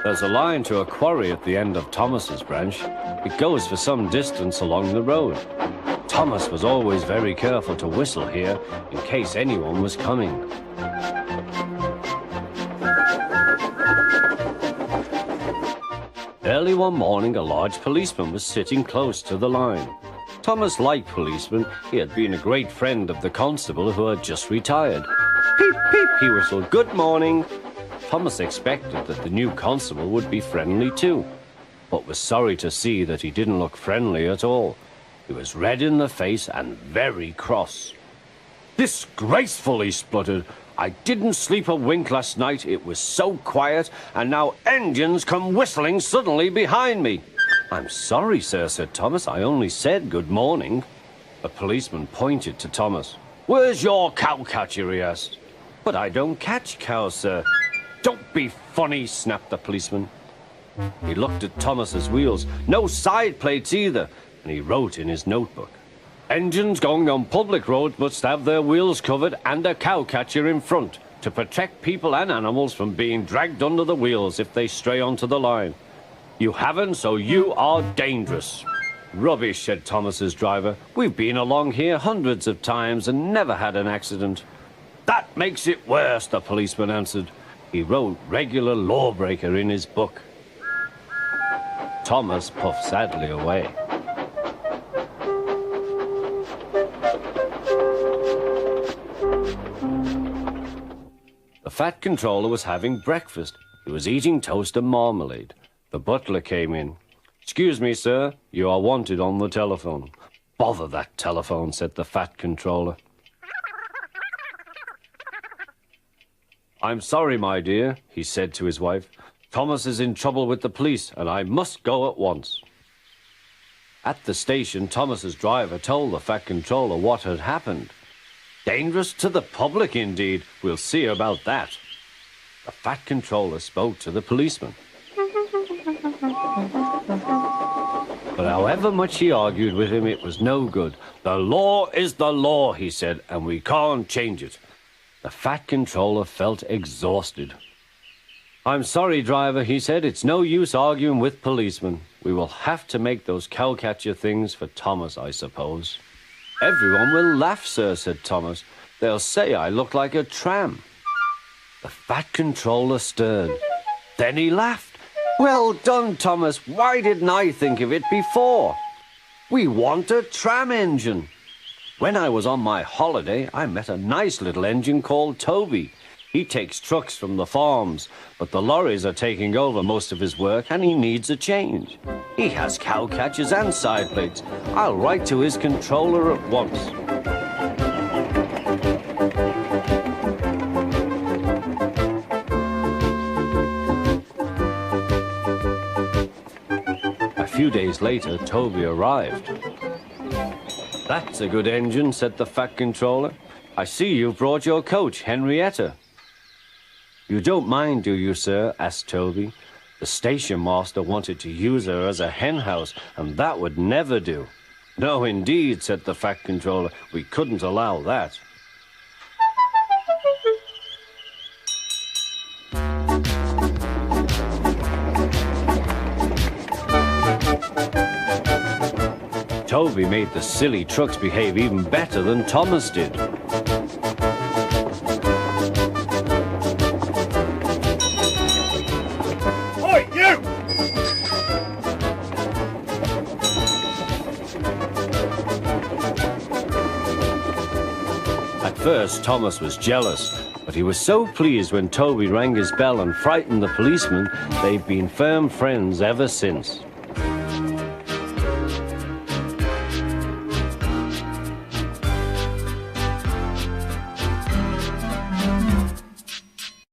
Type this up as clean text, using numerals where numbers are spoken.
There's a line to a quarry at the end of Thomas's branch. It goes for some distance along the road. Thomas was always very careful to whistle here in case anyone was coming. Early one morning, a large policeman was sitting close to the line. Thomas liked policemen. He had been a great friend of the constable who had just retired. Peep, peep, he whistled, "Good morning." Thomas expected that the new constable would be friendly too, but was sorry to see that he didn't look friendly at all. He was red in the face and very cross. "Disgraceful," he spluttered. "I didn't sleep a wink last night. It was so quiet, and now engines come whistling suddenly behind me." "I'm sorry, sir," said Thomas. "I only said good morning." A policeman pointed to Thomas. "Where's your cowcatcher?" he asked. "But I don't catch cows, sir." "Don't be funny," snapped the policeman. He looked at Thomas's wheels. No side plates either, and he wrote in his notebook, "Engines going on public roads must have their wheels covered and a cowcatcher in front to protect people and animals from being dragged under the wheels if they stray onto the line. You haven't, so you are dangerous." "Rubbish," said Thomas's driver. "We've been along here hundreds of times and never had an accident." "That makes it worse," the policeman answered. He wrote "regular lawbreaker" in his book. Thomas puffed sadly away. The fat controller was having breakfast. He was eating toast and marmalade. The butler came in. "Excuse me, sir, you are wanted on the telephone." "Bother that telephone," said the fat controller. "I'm sorry, my dear," he said to his wife. "Thomas is in trouble with the police, and I must go at once." At the station, Thomas's driver told the fat controller what had happened. Dangerous to the public, indeed. We'll see about that. The fat controller spoke to the policeman. But however much he argued with him, it was no good. "The law is the law," he said, "and we can't change it." The fat controller felt exhausted. "I'm sorry, driver," he said. "It's no use arguing with policemen. We will have to make those cowcatcher things for Thomas, I suppose." "Everyone will laugh, sir," said Thomas. "They'll say I look like a tram." The fat controller stirred. Then he laughed. "Well done, Thomas. Why didn't I think of it before? We want a tram engine. When I was on my holiday, I met a nice little engine called Toby. He takes trucks from the farms, but the lorries are taking over most of his work and he needs a change. He has cowcatchers and side plates. I'll write to his controller at once." A few days later, Toby arrived. "That's a good engine," said the fat controller. "I see you've brought your coach, Henrietta." "You don't mind, do you, sir?" asked Toby. "The station master wanted to use her as a hen house, and that would never do." "No, indeed," said the fat controller. "We couldn't allow that." Toby made the silly trucks behave even better than Thomas did. Oi, you! At first, Thomas was jealous, but he was so pleased when Toby rang his bell and frightened the policeman, they've been firm friends ever since.